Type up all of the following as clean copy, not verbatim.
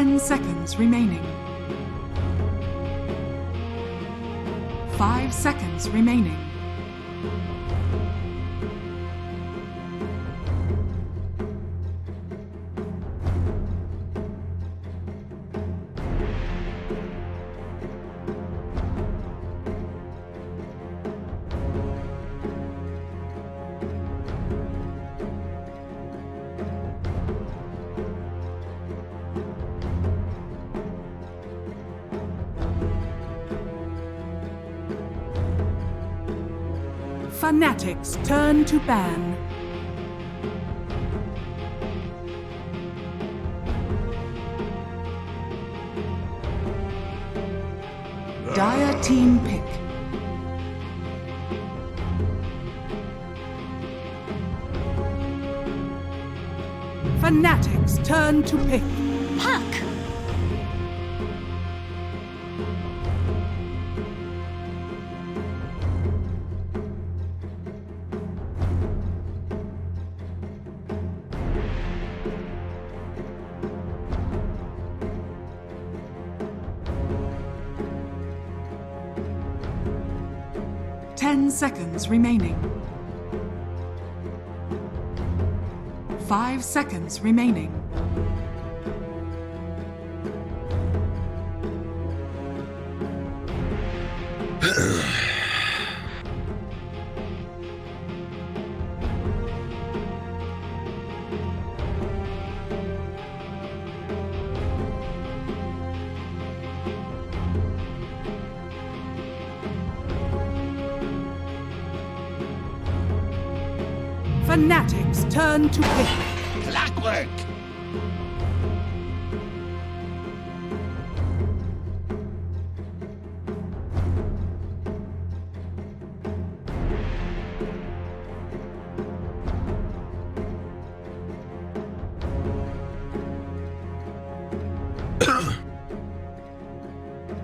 10 seconds remaining. 5 seconds remaining. Fnatic's turn to ban. Dire team pick. Fnatic's turn to pick. Puck! 10 seconds remaining. 5 seconds remaining. Fnatic's turn to pick. Clockwork!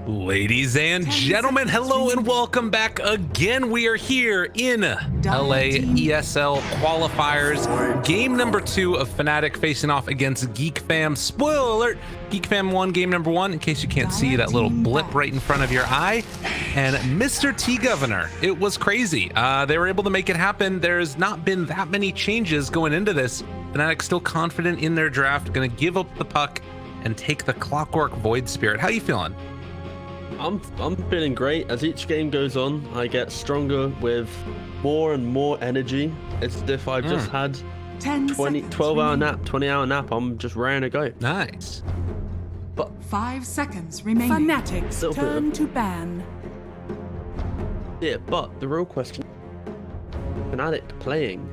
Ladies and gentlemen, hello and welcome back again. We are here in LA ESL qualifiers. Game number 2 of Fnatic facing off against Geek Fam. Spoiler alert, Geek Fam won game number 1, in case you can't see that little blip right in front of your eye. And Mr. T Governor, it was crazy. They were able to make it happen. There's not been that many changes going into this. Fnatic still confident in their draft, gonna give up the puck and take the Clockwork Void Spirit. How you feeling? I'm feeling great. As each game goes on, I get stronger with more and more energy. It's as if I just had 12-hour nap, 20-hour nap. I'm just raring to go. Nice. But 5 seconds remaining. Fnatic's turn to ban. Yeah, but the real question: Fnatic playing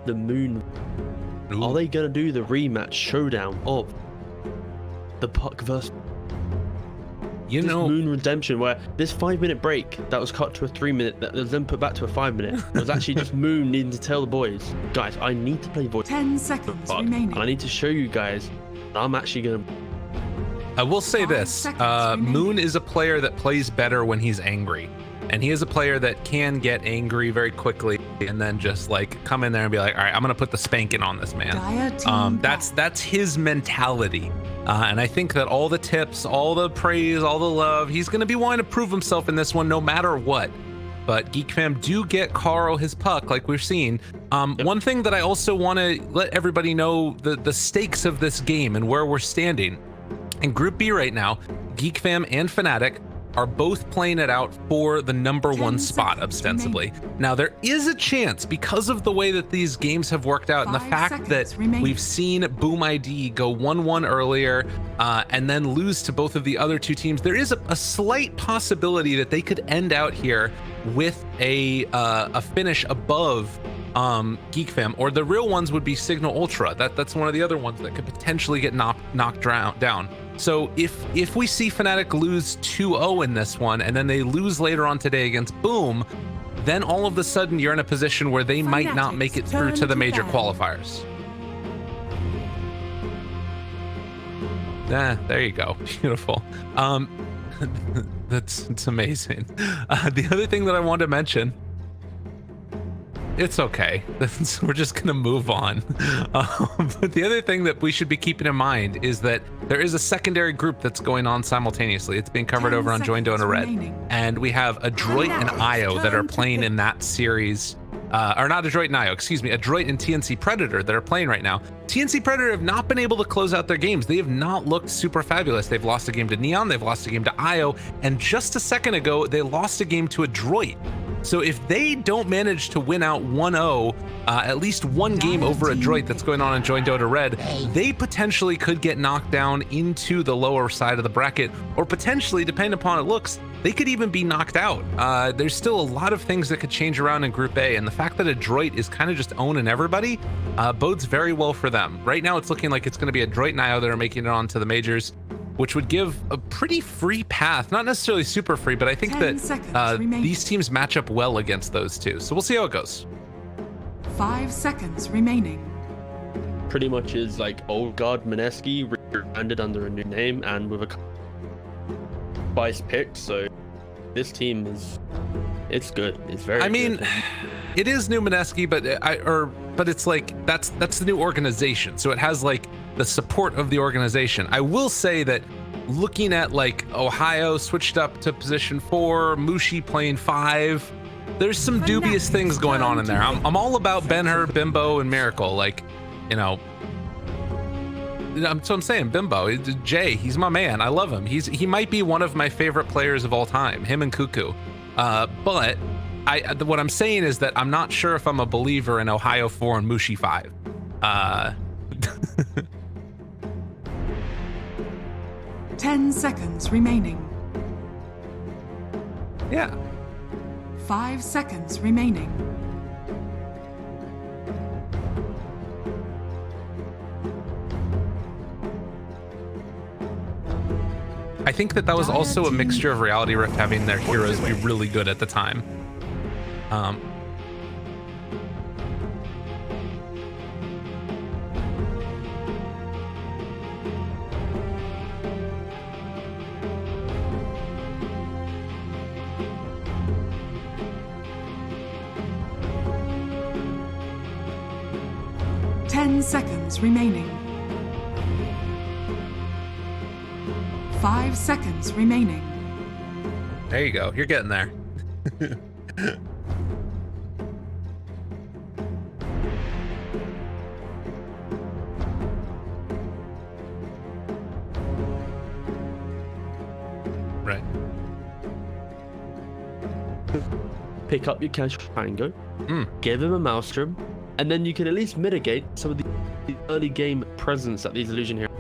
the Moon. Ooh. Are they gonna do the rematch showdown of the puck versus? This Moon Redemption, where this 5-minute break that was cut to a 3-minute, that was then put back to a 5-minute. It was actually just Moon needing to tell the boys, guys, I need to play Void. 10 seconds remaining. And I need to show you guys that I'm actually gonna. I will say this: Moon is a player that plays better when he's angry, and he is a player that can get angry very quickly and then just like come in there and be like, all right, I'm gonna put the spanking on this man. That's his mentality. And I think that all the tips, all the praise, all the love, he's going to be wanting to prove himself in this one no matter what. But Geek Fam do get Carl his puck like we've seen. One thing that I also want to let everybody know, the stakes of this game and where we're standing. In Group B right now, Geek Fam and Fnatic are both playing it out for the #1 spot, ostensibly. Now, there is a chance, because of the way that these games have worked out and the fact that we've seen Boom ID go 1-1 earlier and then lose to both of the other two teams, there is a slight possibility that they could end out here with a finish above Geek Fam, or the real ones would be Signal Ultra. That's one of the other ones that could potentially get knocked down. So if we see Fnatic lose 2-0 in this one, and then they lose later on today against Boom, then all of a sudden you're in a position where they might not make it through to the major qualifiers. There you go. Beautiful. It's amazing. The other thing that I wanted to mention it's okay. We're just gonna move on. But the other thing that we should be keeping in mind is that there is a secondary group that's going on simultaneously. It's being covered over on Join Dota Red, and we have Adroit and IO that are playing in that series. Or not Adroit and IO, excuse me, Adroit and TNC Predator that are playing right now. TNC Predator have not been able to close out their games. They have not looked super fabulous. They've lost a game to Neon, they've lost a game to IO, and just a second ago, they lost a game to Adroit. So if they don't manage to win out 1-0, at least one game over Adroit that's going on in Join Dota Red, they potentially could get knocked down into the lower side of the bracket, or potentially, depending upon it looks, they could even be knocked out. There's still a lot of things that could change around in Group A, and the fact that Adroit is kind of just owning everybody bodes very well for them. Right now, it's looking like it's going to be Adroit and IO that are making it onto the majors, which would give a pretty free path. Not necessarily super free, but I think that these teams match up well against those two. So we'll see how it goes. 5 seconds remaining. Pretty much is like old guard Mineski rebranded under a new name and with a vice pick. So this team it's good. It's very good. It is new Mineski, but it's like that's the new organization. So it has like the support of the organization. I will say that looking at like Ohio switched up to position 4, Mushi playing 5, there's some dubious things going on in there. I'm all about Ben-Hur, Bimbo, and Miracle. Like, you know, so I'm saying Bimbo, Jay, he's my man. I love him. He might be one of my favorite players of all time, him and Cuckoo. But what I'm saying is that I'm not sure if I'm a believer in Ohio 4 and Mushi 5. 10 seconds remaining. Yeah. 5 seconds remaining. I think that was also a mixture of Reality Rift having their heroes be really good at the time. Seconds remaining. 5 seconds remaining. There you go. You're getting there. Right. Pick up your cash Pango, give him a Maelstrom, and then you can at least mitigate some of the early game presence that these illusion heroes.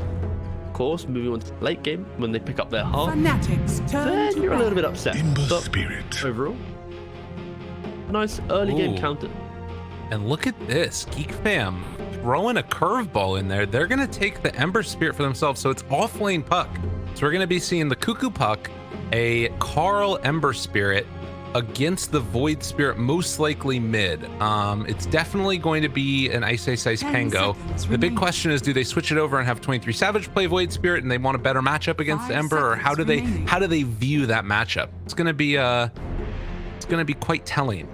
Of course, moving on to the late game, when they pick up their heart, then you're a little bit upset. But spirit. Overall, nice early game counter. And look at this, Geek fam throwing a curveball in there. They're gonna take the Ember Spirit for themselves, so it's off lane Puck. So we're gonna be seeing the Cuckoo Puck, a Carl Ember Spirit, against the Void Spirit, most likely mid. It's definitely going to be an Ice Pango. The big question is, do they switch it over and have 23 Savage play Void Spirit and they want a better matchup against the Ember, or how do they view that matchup? It's gonna be quite telling.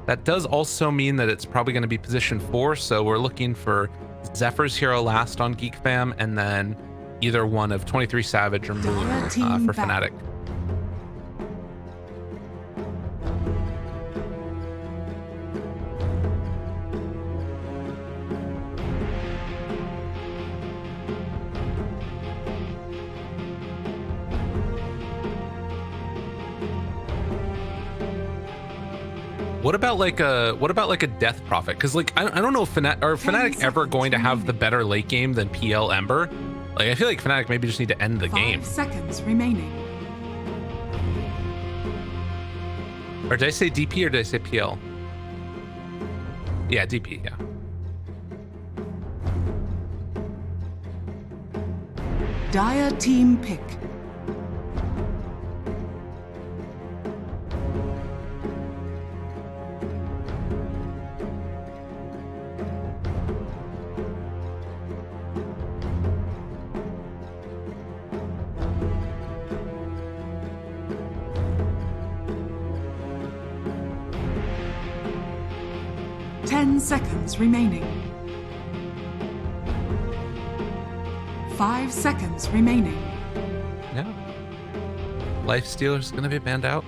That does also mean that it's probably going to be position 4, so we're looking for Zephyr's hero last on Geek Fam, and then either one of 23 Savage or Moon for Fnatic. What about like a Death Prophet? Because like I don't know if Fnatic ever going to have the better late game than PL Ember. Like I feel like Fnatic maybe just need to end the game. 5 seconds remaining. Or did I say DP or did I say PL? Yeah, DP, yeah. Dire team pick. 10 seconds remaining. 5 seconds remaining. Yeah. Lifestealer's gonna be banned out.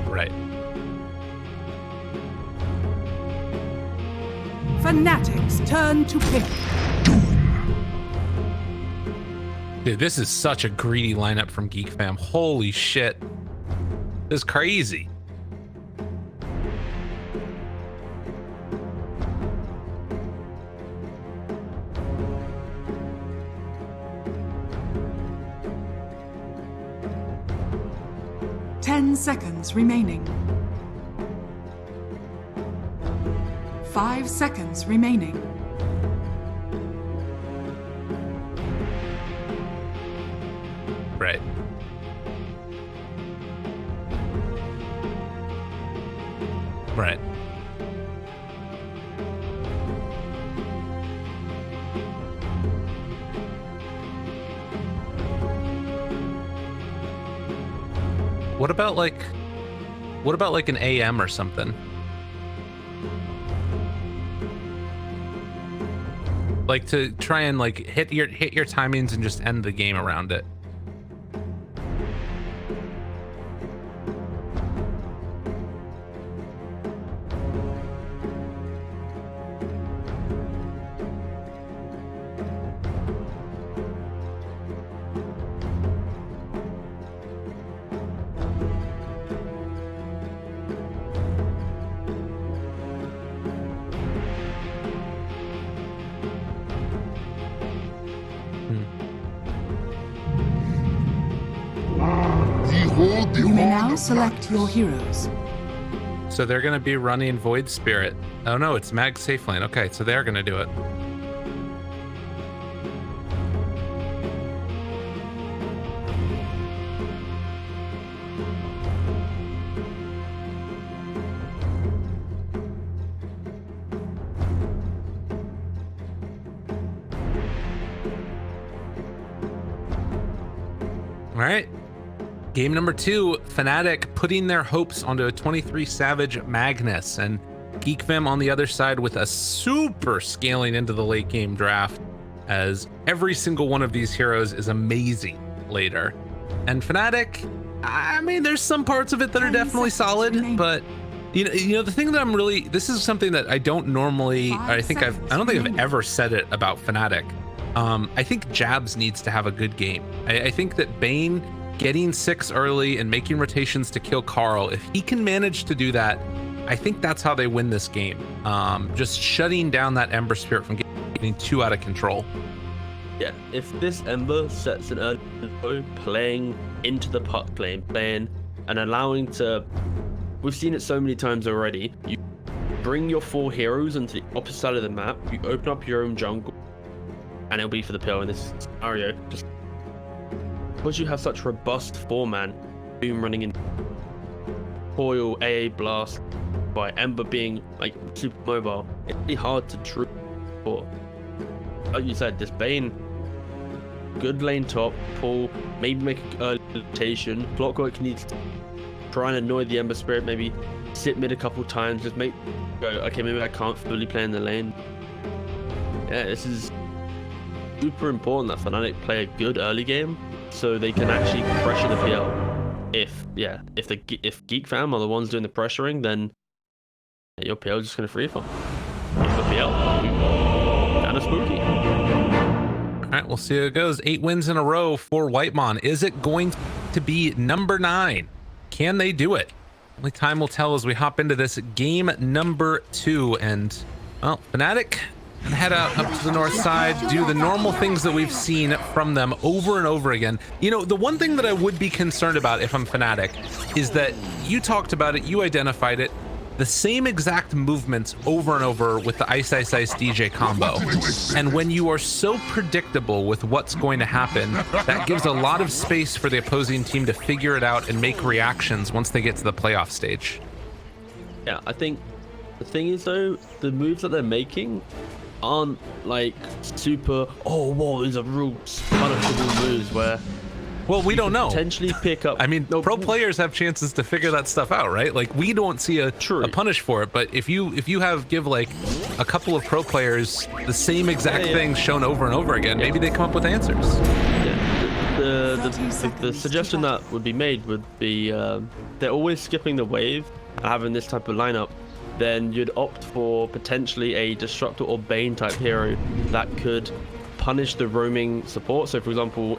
Right. Fnatic's turn to pick. Dude, this is such a greedy lineup from Geek Fam. Holy shit. This is crazy. Seconds remaining. 5 seconds remaining. Right. Right. What about like an AM or something? Like to try and like hit your timings and just end the game around it. You may now select your heroes. So they're going to be running Void Spirit. Oh no, it's Mag Safe Lane. Okay, so they're going to do it. All right. Game number 2, Fnatic putting their hopes onto a 23 Savage Magnus, and Geek Fam on the other side with a super scaling into the late game draft, as every single one of these heroes is amazing later. And Fnatic, I mean, there's some parts of it that are definitely solid, but you know the thing that I'm really, this is something that I don't normally, I don't think I've ever said it about Fnatic. I think Jabs needs to have a good game. I think that Bane getting 6 early and making rotations to kill Carl, if he can manage to do that, I think that's how they win this game. Just shutting down that Ember Spirit from getting too out of control. Yeah, if this Ember sets an early tempo, playing into the puck lane, playing and allowing to, we've seen it so many times already, you bring your 4 heroes onto the opposite side of the map, you open up your own jungle, and it'll be for the pill in this scenario. Just because you have such robust 4-man, Boom running in, Coil, AA Blast, by Ember being like super mobile, it'd be hard to true for. Like you said, this Bane, good lane top, pull, maybe make an early rotation. Clockwork needs to try and annoy the Ember Spirit, maybe sit mid a couple times, just make go, okay, maybe I can't fully play in the lane. Yeah, this is super important that Fnatic play a good early game so they can actually pressure the PL. If Geek Fam are the ones doing the pressuring, then your PL is just gonna free fall. If the PL, kind of spooky. All right, we'll see how it goes. 8 wins in a row for Whitemon. Is it going to be number 9? Can they do it? Only time will tell as we hop into this game number 2. And well, Fnatic and head out up to the north side, do the normal things that we've seen from them over and over again. You know, the one thing that I would be concerned about if I'm Fnatic is that you talked about it, you identified it, the same exact movements over and over with the Ice Ice Ice DJ combo. And when you are so predictable with what's going to happen, that gives a lot of space for the opposing team to figure it out and make reactions once they get to the playoff stage. Yeah, I think the thing is though, the moves that they're making aren't like super, oh whoa, these are real punishable moves where Well, we don't know. Potentially pick up. I mean, pro players have chances to figure that stuff out, right? Like, we don't see a punish for it, but if you give like a couple of pro players the same exact thing shown over and over again, maybe they come up with answers. The suggestion that would be made would be they're always skipping the wave and having this type of lineup. Then you'd opt for potentially a Disruptor or Bane type hero that could punish the roaming support. So, for example,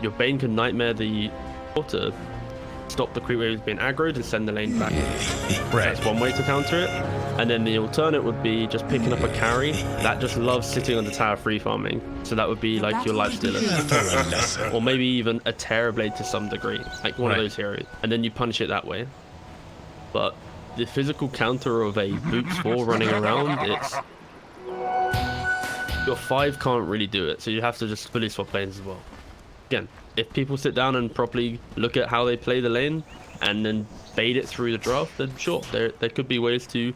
your Bane can Nightmare the to stop the creep waves being aggroed and send the lane back. Right. That's one way to counter it. And then the alternate would be just picking up a carry that just loves sitting on the tower free farming. So that would be like your Lifestealer. Or maybe even a Terrorblade to some degree, like one of those heroes. And then you punish it that way. But the physical counter of a Boots 4 running around, it's... Your 5 can't really do it, so you have to just fully swap lanes as well. Again, if people sit down and properly look at how they play the lane and then bait it through the draft, then sure, there could be ways to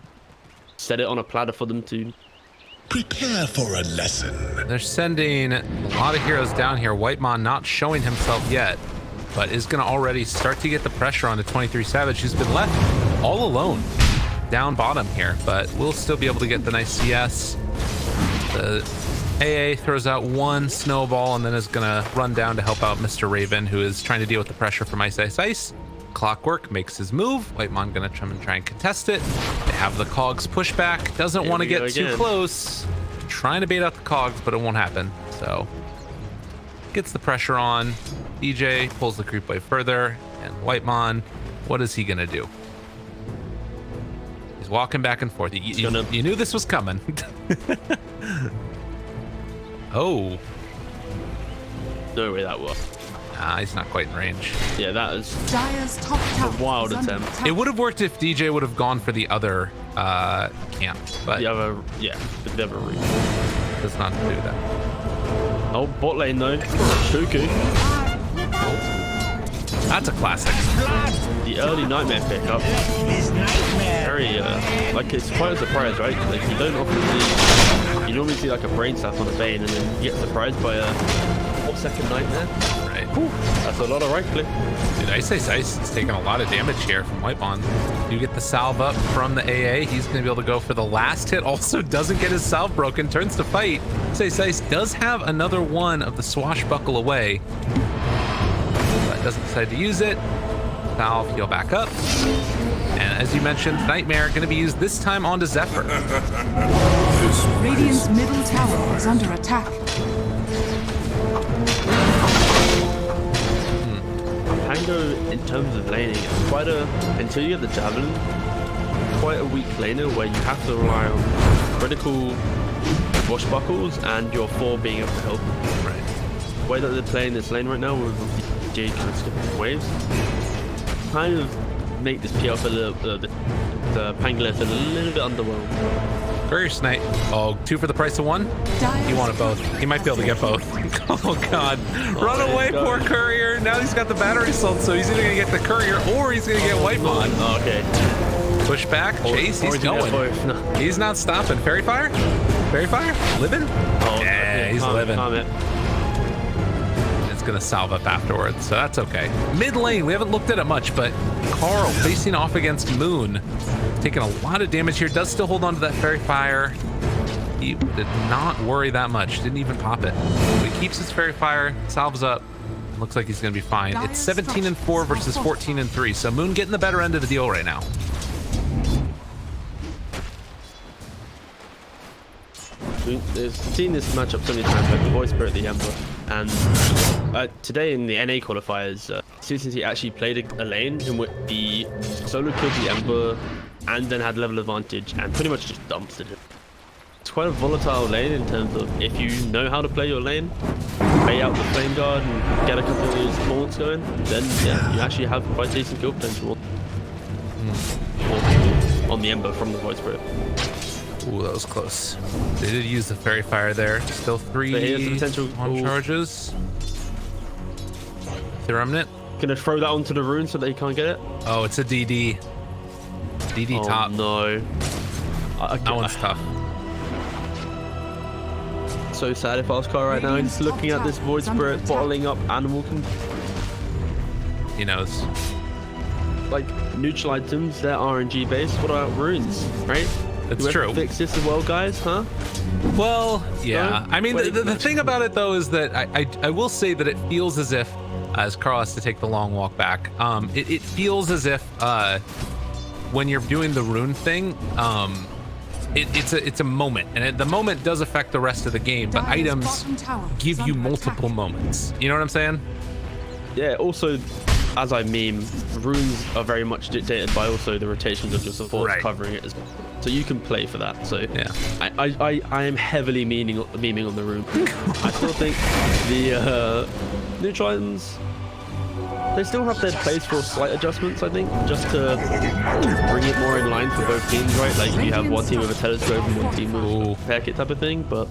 set it on a platter for them to prepare for a lesson. They're sending a lot of heroes down here. Whitemon not showing himself yet, but is going to already start to get the pressure on the 23 Savage, who's been left all alone down bottom here, but we'll still be able to get the nice CS. The AA throws out one snowball and then is going to run down to help out Mr. Raven, who is trying to deal with the pressure from Ice Ice Ice. Clockwork makes his move. Whitemon going to try and contest it. They have the Cogs pushback. Doesn't want to get too close. Trying to bait out the Cogs, but it won't happen. So gets the pressure on. DJ pulls the creep wave further. And Whitemon, what is he going to do? He's walking back and forth. You knew this was coming. Oh. No way that was. Nah, he's not quite in range. Yeah, that is Dire's top tower a wild attempt. It would have worked if DJ would have gone for the other camp, but the other route does not do that. Oh, bot lane though. Shuku. That's a classic. The early Nightmare pickup. Very like it's quite a surprise, right? Like you don't often see. You normally see like a brain slap on a Bane, and then you get surprised by a 4-second Nightmare. Right. Whew, that's a lot of right click. Dude, Ice Ice Ice is taking a lot of damage here from Whitemon. You get the salve up from the AA. He's going to be able to go for the last hit. Also doesn't get his salve broken. Turns to fight. Ice Ice does have another one of the swashbuckle away, but doesn't decide to use it. Salve, heal back up. And as you mentioned, Nightmare going to be used this time onto Zephyr. Radiant's middle tower is under attack. Pango, in terms of laning, is quite a, until you get the Javelin, quite a weak laner where you have to rely on critical swashbuckles and your 4 being able to help. Right. The way that they're playing this lane right now with Geek and skipping waves, kind of make this PL for the Pangolin a little bit underwhelmed. Courier Snipe. Oh, 2 for the price of 1? He wanted both. He might be able to get both. Oh, God. Run away, poor Courier. Now he's got the battery assault, so he's either going to get the Courier or he's going to get Whitemon. Oh, okay. Push back. Chase. He's going. No. He's not stopping. Fairy Fire? Fairy Fire? Living? Oh, yeah, he's living. It's going to salve up afterwards, so that's okay. Mid lane, we haven't looked at it much, but Carl facing off against Moon. Taking a lot of damage here. Does still hold on to that Fairy Fire. He did not worry that much. Didn't even pop it. But he keeps his Fairy Fire, salves up. Looks like he's going to be fine. It's 17-4 versus 14-3. So Moon getting the better end of the deal right now. We've seen this matchup so many times, like the Void Spirit, the Ember, and today in the NA qualifiers, CCT actually played a lane in which the solo killed the Ember and then had level advantage and pretty much just dumpstered it. It's quite a volatile lane in terms of if you know how to play your lane, bait out the Flame Guard and get a couple of those taunts going, then yeah, you actually have quite decent kill potential on the Ember from the Void Spirit. Ooh, that was close. They did use the Fairy Fire there. Still 3 on charges. The Remnant. Gonna throw that onto the rune so that he can't get it. Oh, it's a DD. DD top. No. That one's tough. so sad if I was Carl right now. Just looking at this Void Spirit bottling up animal. He knows. Like, neutral items, they're RNG based. What about runes, right? It's true. Fix this as well, guys, huh? Well, yeah. No? I mean, the thing about it, though, is that I will say that it feels as if, as Carl has to take the long walk back, it feels as if when you're doing the rune thing, it's a moment, and the moment does affect the rest of the game, but items give you multiple moments. You know what I'm saying? Yeah, also, as I meme, runes are very much dictated by also the rotations of your supports covering it as well. So you can play for that. So yeah, I am heavily memeing on the rune. I still think the neutral items, they still have their place for slight adjustments, I think, just to bring it more in line for both teams, right? Like you have one team with a telescope and one team with a hair kit type of thing, but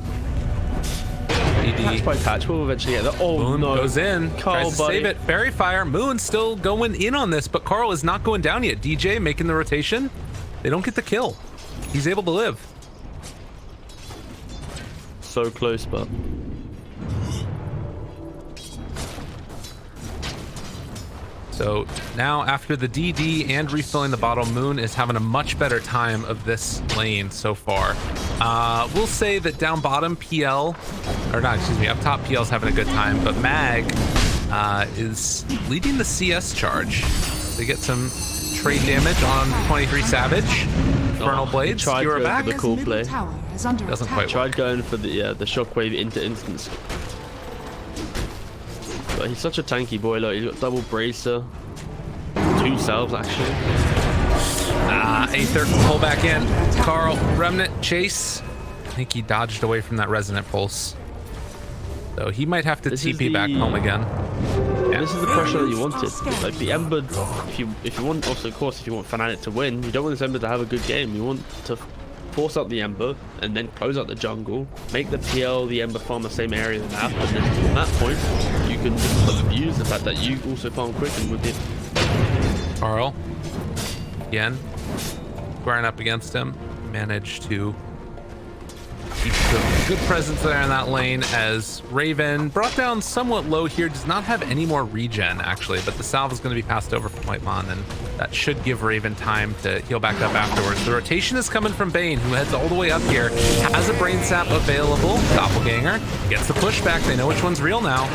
Catch by catch will eventually get that. Oh, Moon no. goes in, tries to save it. Fairy Fire. Moon still going in on this, but Carl is not going down yet. DJ making the rotation. They don't get the kill. He's able to live. So close, but... So now after the DD and refilling the bottle, Moon is having a much better time of this lane so far. We'll say that down bottom PL, or not, excuse me, up top PL's having a good time, but Mag is leading the CS charge. They get some trade damage on 23 Savage. Infernal Blades, you are back. The cool play. Doesn't quite work. Tried going for the shockwave into instance. But he's such a tanky boy. Look, he's got double bracer, 2 salves actually. Aether pull back in. Carl, Remnant, Chase. I think he dodged away from that resonant pulse. So he might have to TP back home again. Yeah. This is the pressure that you wanted. Like the Ember, if you want, also of course, if you want Fnatic to win, you don't want this Ember to have a good game. You want to force out the Ember and then close out the jungle, make the PL, the Ember farm the same area than that, and then from that point, you can just use the fact that you also farm quicker with it. Carl, again, squaring up against him, managed to keep a good presence there in that lane as Raven, brought down somewhat low here, does not have any more regen actually, but the salve is going to be passed over from White Mon, and that should give Raven time to heal back up afterwards. The rotation is coming from Bane, who heads all the way up here, has a Brain Sap available. Doppelganger gets the pushback. They know which one's real now.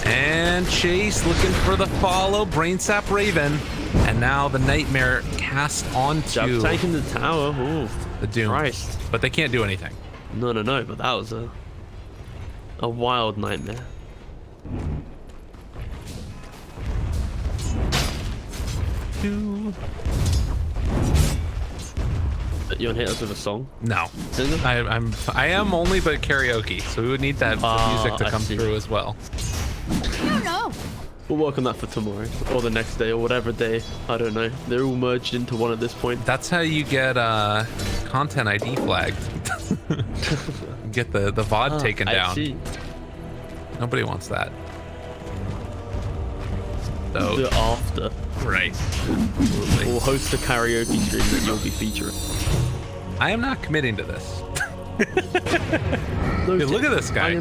And Chase looking for the follow. Brain Sap Raven. And now the Nightmare cast onto taking the tower. Ooh, the Doom. Christ. But they can't do anything. No, but that was a wild nightmare. You want to hit us with a song? No. I am only but karaoke, so we would need that music to come through as well. No. We'll work on that for tomorrow or the next day or whatever day. I don't know. They're all merged into one at this point. That's how you get content ID flagged. Get the VOD taken down. See. Nobody wants that. So the after. Right. We'll host a karaoke stream that you'll be featuring. I am not committing to this. Hey, look at this guy.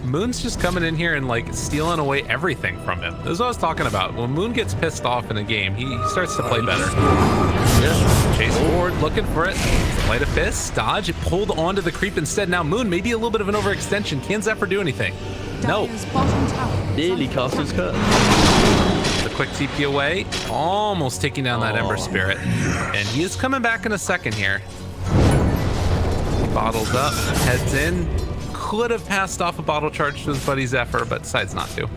Moon's just coming in here and like stealing away everything from him. This is what I was talking about. When Moon gets pissed off in a game, he starts to play better. Yeah. Chase forward, looking for it. Light a fist, dodge. It pulled onto the creep instead. Now Moon, maybe a little bit of an overextension. Can Zephyr do anything? No. Nearly cast his cut. The quick TP away, almost taking down that Ember Spirit. And he is coming back in a second here. He bottles up, heads in. Could have passed off a bottle charge to his buddy Zephyr, but decides not to.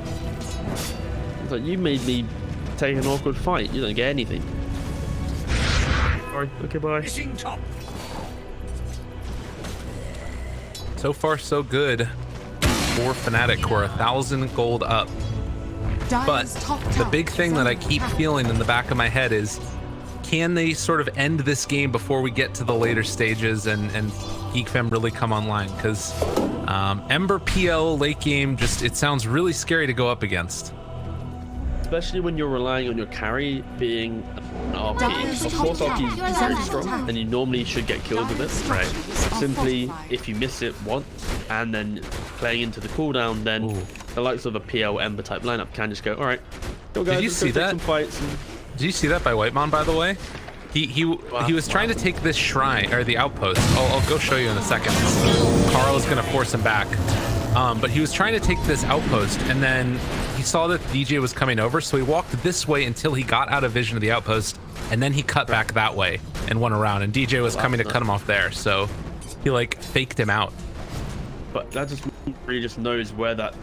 It's like, you made me take an awkward fight. You don't get anything. Sorry. Okay, bye. So far, so good for Fnatic. We're 1,000 gold up. But the big thing that I keep feeling in the back of my head is, can they sort of end this game before we get to the later stages and Geek Fem really come online? Because Ember PL late game, it sounds really scary to go up against. especially when you're relying on your carry being an RP. Of course, RP is very strong, and you normally should get kills with it. Right. Simply, if you miss it once, and then playing into the cooldown, then the likes of a PL Ember type lineup can just go, all right, go guys, Did you let's go see take that? some fights. And... Did you see that by Whitemon, by the way? He was trying to take this shrine, or the outpost. I'll go show you in a second. Carl is gonna force him back. But he was trying to take this outpost, and then he saw that DJ was coming over, so he walked this way until he got out of vision of the outpost, and then he cut back that way and went around, and DJ was coming to cut him off there, so he like faked him out. But that just really just knows where that,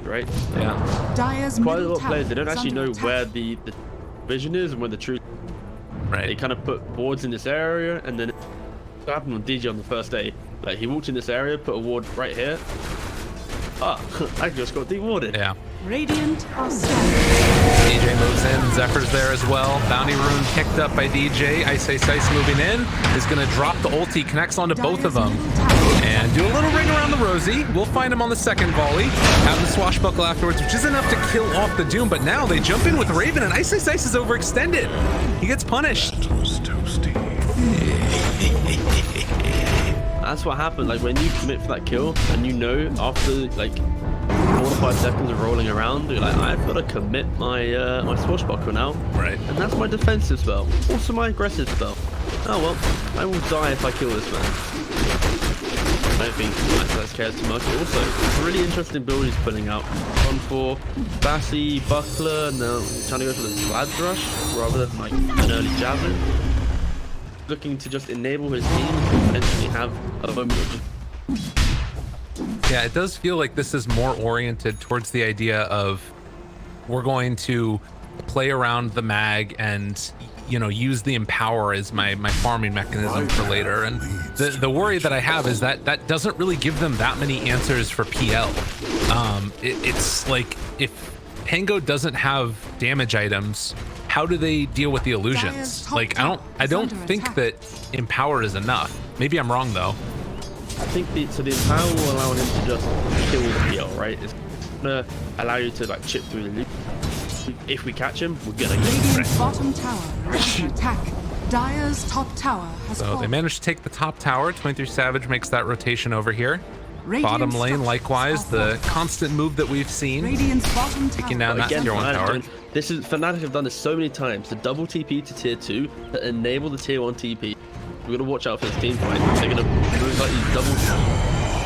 right? Yeah. Dire's Quite a middle lot of players, tower they don't is actually under know attack. where the vision is and where the truth. They Right. kind of put boards in this area, and then what happened with DJ on the first day? Like, he walked in this area, put a ward right here. Ah, I just got dewarded. Yeah. Radiant are standing. DJ moves in. Zephyr's there as well. Bounty rune picked up by DJ. Ice moving in. Is going to drop the ulti. Connects onto both of them. And do a little ring around the Rosie. We'll find him on the second volley. Have the swashbuckle afterwards, which is enough to kill off the Doom. But now they jump in with Raven, and Ice is overextended. He gets punished. That's what happened. Like, when you commit for that kill, and you know after like 4 to 5 seconds of rolling around, you're like, I've got to commit my my swashbuckle now. Right. And that's my defensive spell, also my aggressive spell. Oh well, I will die if I kill this man. I don't think Ice cares too much. Also, it's a really interesting build he's putting out. One for Bassi, Buckler, now trying to go for the Slad Rush rather than like an early Javelin. Looking to just enable his team to potentially have a moment of just... Yeah, it does feel like this is more oriented towards the idea of we're going to play around the mag and, you know, use the empower as my farming mechanism for later. And the worry that I have is that that doesn't really give them that many answers for PL. It's like, if Pango doesn't have damage items, how do they deal with the illusions? Like, I don't think that empower is enough. Maybe I'm wrong though. I think the empower will allow him to just kill the PL, right? It's gonna allow you to like chip through the loop. If we catch him, we're gonna get him. Radiant's bottom tower is under attack. Dire's top tower has So they fallen. managed to take the top tower. 23 Savage makes that rotation over here. Radiant's Bottom lane, structures likewise, are the fortified. constant move that we've seen. Radiant's bottom tower Taking down that Again, tier 1 tower. Fnatic, this is Fnatic have done this so many times. The double TP to tier 2 that enable the tier 1 TP. We're gonna watch out for this team fight. They're gonna move like these double.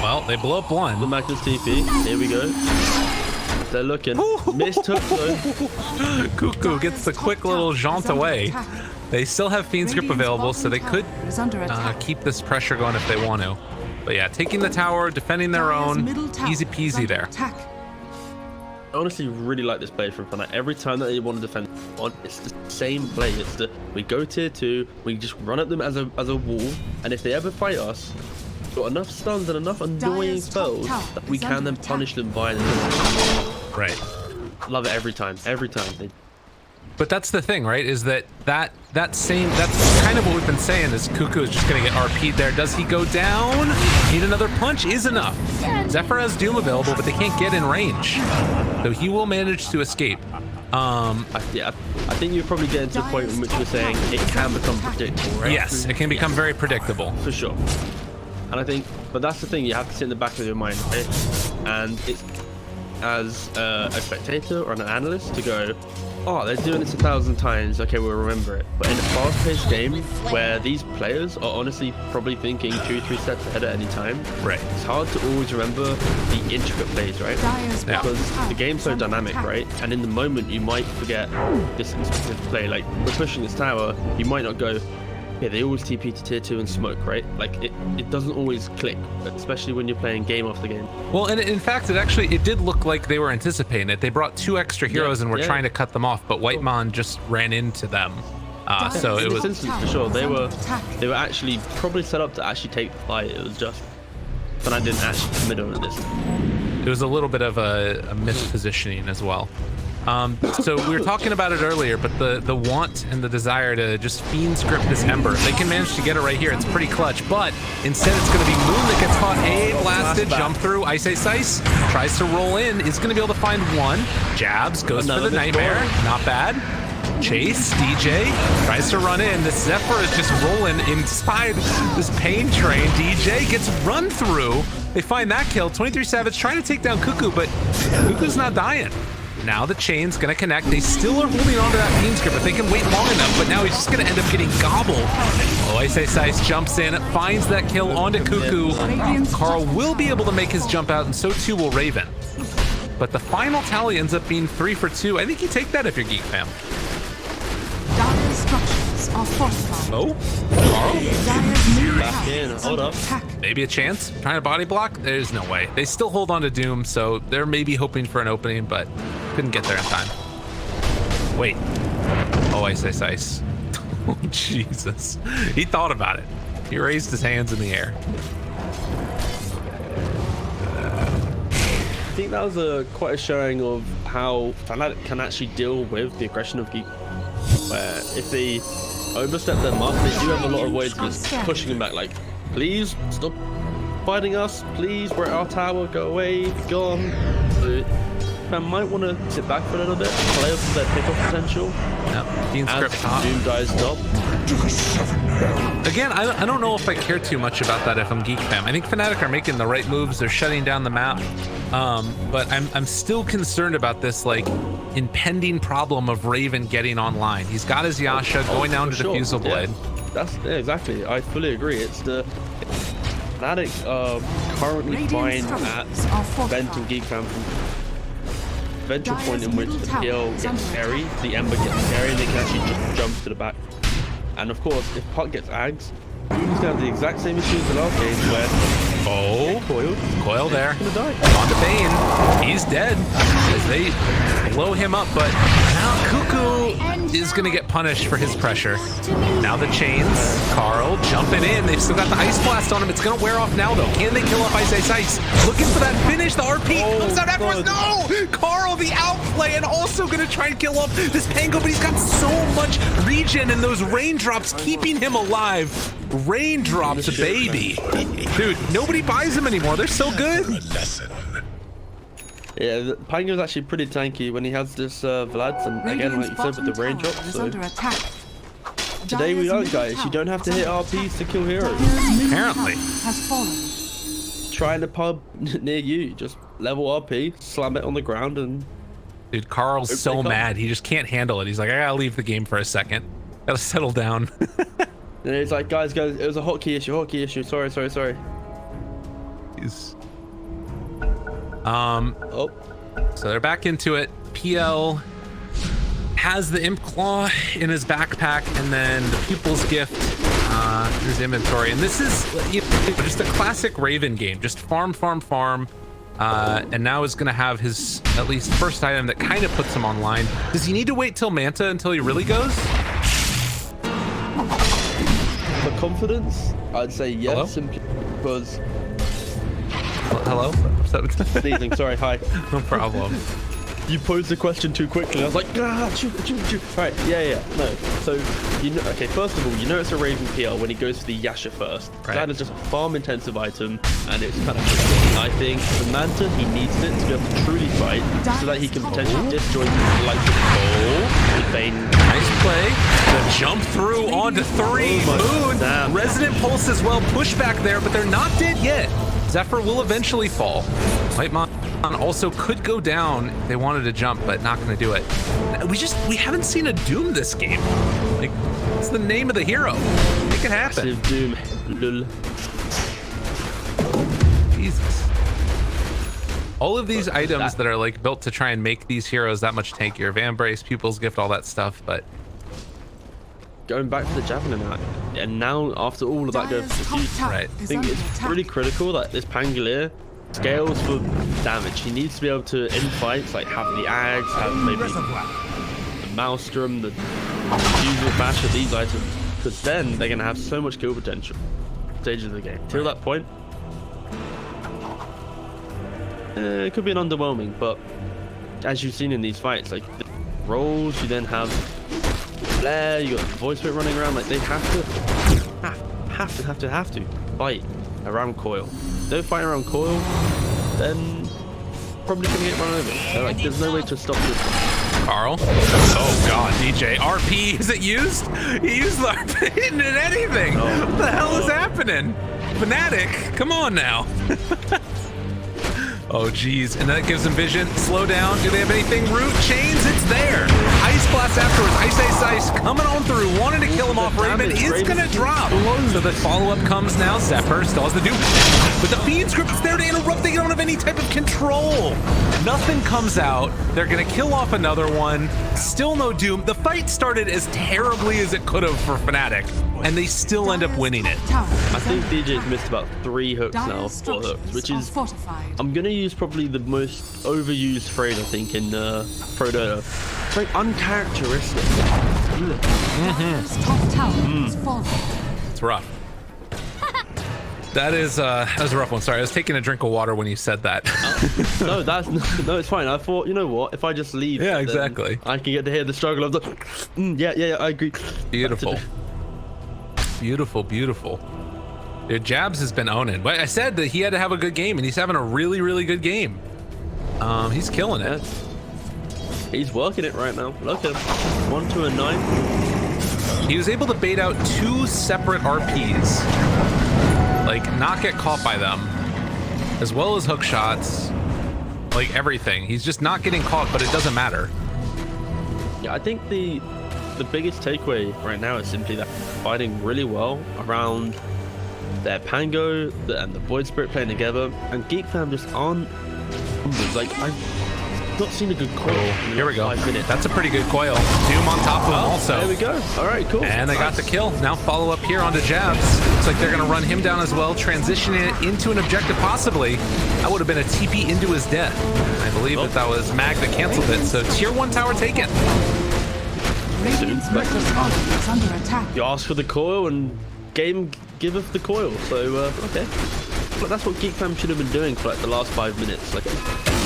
Well, they blow up The one. Magnus TP. Here we go. They're looking. Mistook though. Cuckoo gets the quick little jaunt away. They still have Fiend's Grip Radiant's available, so they bottom could tower is under attack. keep this pressure going if they want to. But yeah, taking the tower, defending their Dire's own, middle tower easy is peasy under there. attack. I honestly really like this play from Fnatic. Every time that they want to defend on, it's the same play. It's the we go tier 2, we just run at them as a wall, and if they ever fight us, we've got enough stuns and enough annoying Dire's top spells tower that we is can under then attack. punish them by the Right. Love it every time. Every time. But that's the thing, right? Is that's kind of what we've been saying, is Cuckoo is just gonna get RP'd there. Does he go down? Need another punch is enough. Zephyr has Doom available, but they can't get in range. So he will manage to escape. I think you're probably getting to a point in which you're saying it can become predictable, right? Yes, it can become very predictable. For sure. And I think, but that's the thing, you have to sit in the back of your mind, right? And it's as a spectator or an analyst to go, oh, they're doing this 1,000 times, okay, we'll remember it. But in a fast-paced game where these players are honestly probably thinking 2-3 steps ahead at any time, Right. it's hard to always remember the intricate plays, right? Dire's Yeah. bottom Because tower the game's so is under dynamic, attack. right? And in the moment, you might forget this specific play. Like, we're pushing this tower, you might not go, yeah, they always TP to tier 2 and smoke, right? Like, it doesn't always click, especially when you're playing game after game. Well, and in fact, it did look like they were anticipating it. They brought 2 extra heroes and were yeah. trying to cut them off, but Whitemon just ran into them. So it In was this instance, for sure, they were actually probably set up to actually take the fight. It was just, but I didn't actually commit on this. it was a little bit of a mispositioning as well. So we were talking about it earlier, but the want and the desire to just fiend script this Ember, they can manage to get it right here. It's pretty clutch, but instead it's going to be Moon that gets caught. Blasted, jump through. Ice tries to roll in, is going to be able to find one. Jabs, goes for the Nightmare. Not bad. Chase, DJ, tries to run in. The Zephyr is just rolling inside this pain train. DJ gets run through. They find that kill. 23 Savage trying to take down Cuckoo, but Cuckoo's not dying. Now the chain's gonna connect. They still are holding on to that fiend script, but they can wait long enough. But now he's just gonna end up getting gobbled. Oh, Ice jumps in, finds that kill onto Cuckoo. Carl will be able to make his jump out, and so too will Raven. But the final tally ends up being 3 for 2. I think you take that if you're Geek fam. Dire structures are fortified. Oh, Carl? Back in, hold up. Maybe a chance? Trying to body block? There's no way. They still hold on to Doom, so they're maybe hoping for an opening, but couldn't get there in time. Wait. Oh, Ice. Oh, Jesus. He thought about it. He raised his hands in the air. I think that was quite a showing of how Fnatic can actually deal with the aggression of Geek. Where if they overstep their mark, they do have a lot of ways of just pushing them back. Like, please stop fighting us. Please, we're at our tower. Go away. Be gone. So, I might want to sit back for a little bit, play up their pickoff potential. As Doom dies top. Again, I don't know if I care too much about that if I'm Geek fam. I think Fnatic are making the right moves. They're shutting down the map. But I'm still concerned about this like impending problem of Raven getting online. He's got his Yasha going down to the Fusel Blade. Yeah, exactly. I fully agree. It's the Fnatic currently fine at Vent and Geek fam from eventual point in which the PL gets carried, the Ember gets carried, they can actually just jump to the back. And of course, if Puck gets Ags, he's gonna have the exact same issue as the last game where Coil there. Gonna die. On to Bane. He's dead as they blow him up, but now Cuckoo is gonna get punished for his pressure. Now the chains. Carl jumping in. They've still got the Ice Blast on him. It's gonna wear off now though. Can they kill off Ice? Looking for that finish. The RP comes out afterwards. No! Carl the outplay and also gonna try and kill off this Pango, but he's got so much regen and those raindrops keeping him alive. Raindrops, baby. Dude, nobody buys them anymore. They're so good. Yeah, Pango's actually pretty tanky when he has this Vlad, and again, like you said, with the raindrops. So today we learned, guys, you don't have to hit RPs to kill heroes. Apparently. Try in the pub near you, just level RP, slam it on the ground, and... Dude, Carl's so mad. He just can't handle it. He's like, I gotta leave the game for a second. Gotta settle down. And it's like, guys, it was a hotkey issue. Sorry. He's... So they're back into it. PL has the Imp Claw in his backpack, and then the Pupil's Gift in his inventory. And this is just a classic Raven game. Just farm. And now is going to have his at least first item that kind of puts him online. Does he need to wait till Manta until he really goes? For confidence, I'd say yes. Hello? Simply because... Hello? Sneezing, sorry, hi. No problem. You posed the question too quickly. I was like, shoot. Right, yeah. No. So, okay, first of all, you know it's a Raven PL when he goes for the Yasha first. Right. That is just a farm-intensive item, and it's kind of... I think for Manta, he needs it to be able to truly fight, so that he can potentially disjoint like the Bane. Nice play. The jump through onto 3. Moon. Damn. Resonant Pulse as well. Push back there, but they're not dead yet. Zephyr will eventually fall. Lightmon also could go down if they wanted to jump, but not going to do it. We haven't seen a Doom this game. Like, it's the name of the hero. Make it happen. Massive Doom. Lul. Jesus. All of these items that are like built to try and make these heroes that much tankier. Vambrace, Pupil's Gift, all that stuff, but... Going back to the Javelin now, and now after all of that goes to the Duke, right. I think it's really critical that this Pangolier scales for damage. He needs to be able to, in fights, like have the Ags, have maybe the Maelstrom, the Fusel Bash of these items, because then they're going to have so much kill potential stages of the game. Till that point, it could be an underwhelming, but as you've seen in these fights, like the rolls, you then have Blair, you got voice bit running around. Like they have to fight around coil. If they don't fight around coil, then probably gonna get run over. So like there's no way to stop this. Carl. Oh god, DJ. RP, is it used? He used the RP, he didn't do anything. Oh, what the hell is happening? Fnatic, come on now. Oh geez, and that gives them vision. Slow down. Do they have anything? Root chains, it's there. Ice blast afterwards. Ice coming on through. Wanted to kill him off. Raven is gonna drop. So the follow-up comes now. Zephyr still has the dupe. But the Fiend script is there to interrupt. They don't have any type of control. Nothing comes out. They're gonna kill off another one. Still no doom. The fight started as terribly as it could have for Fnatic, and they still end up winning it. I think DJ's missed about 3 hooks now, 4 hooks, which is, I'm gonna use probably the most overused phrase I think in Pro Dota. It's like uncharacteristic. It's rough. That was a rough one. Sorry, I was taking a drink of water when you said that. No, it's fine. I thought, you know what? If I just leave, yeah, exactly. I can get to hear the struggle of the. Yeah, I agree. Beautiful, beautiful. Dude, Jabs has been owning. But I said that he had to have a good game, and he's having a really, really good game. He's killing it. He's working it right now. Look at him. 1, 2, and 9. He was able to bait out 2 separate RPs. Like, not get caught by them, as well as hook shots, like everything. He's just not getting caught, but it doesn't matter. Yeah, I think the biggest takeaway right now is simply that fighting really well around their Pango and the Void Spirit playing together, and Geek fam just aren't like I've not seen a good coil. Here we go. 5 minutes. That's a pretty good coil. Doom on top of him also. There we go. All right, cool. And they got the kill. Now follow up here onto Jabs. Looks like they're going to run him down as well, transitioning it into an objective possibly. That would have been a TP into his death. I believe that was Mag that canceled it. So tier 1 tower taken. You asked for the coil and game giveth the coil. So okay. But that's what Geek fam should have been doing for like the last 5 minutes. Like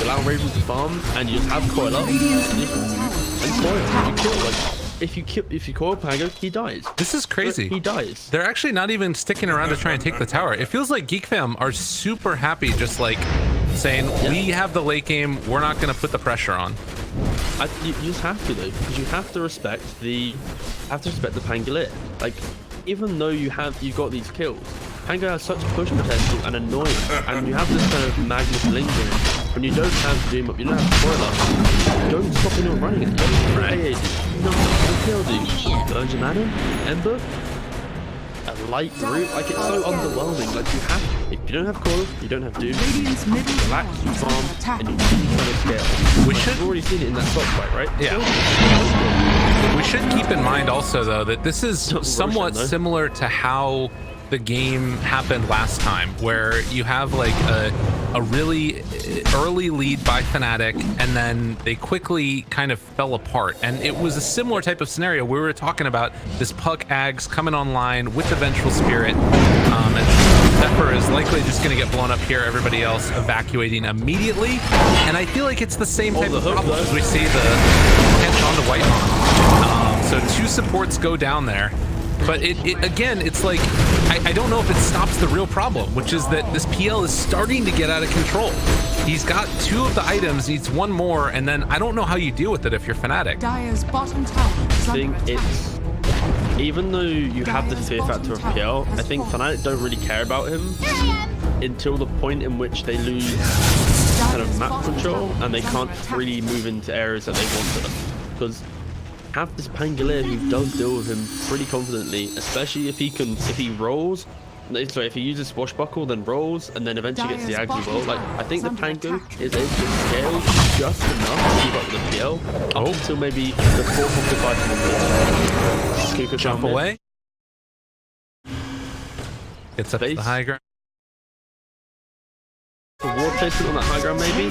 allow Raven to farm and you just have coil up and coil. You kill, like if you coil Pango, he dies. This is crazy. He dies. They're actually not even sticking around to try and take the tower. It feels like Geek fam are super happy, just like saying we have the late game. We're not going to put the pressure on. You just have to though, because you have to respect the Pangolier. Like even though you've got these kills, Pango has such push potential and annoyance, and you have this kind of Magnus lingering. When you don't have Doom up, you don't have Spoiler, don't stop anyone running it. Right. No kill, dude. Burns your mana, Ember, a light root, like it's so underwhelming. Like if you don't have Coil, you don't have Doom, relax, you farm, and you keep trying to scale. We've already seen it in that top fight, right? Yeah. We should keep in mind also though that this is somewhat similar to how the game happened last time, where you have like a really early lead by Fnatic and then they quickly kind of fell apart, and it was a similar type of scenario. We were talking about this Puck Ags coming online with the Vengeful Spirit, and Zephyr is likely just going to get blown up here, everybody else evacuating immediately, and I feel like it's the same type of problem as we see the pinch onto Whitemon. So 2 supports go down there. But again, it's like, I don't know if it stops the real problem, which is that this PL is starting to get out of control. He's got 2 of the items, needs 1 more, and then I don't know how you deal with it if you're Fnatic. Dire's bottom tower I think it's, even though you have the fear factor of PL, I think Fnatic don't really care about him until the point in which they lose kind of map control and they can't freely move into areas that they want to. Because have this Pangolier who does deal with him pretty confidently, especially if he rolls. Sorry, if he uses Swashbuckle, then rolls, and then eventually gets the Ags as well. Like, I think the Pango is able to scale just enough to keep up with the PL up until maybe the 4th of the 5 minutes. Jump away. Gets up to the high ground. The ward placement on that high ground, maybe?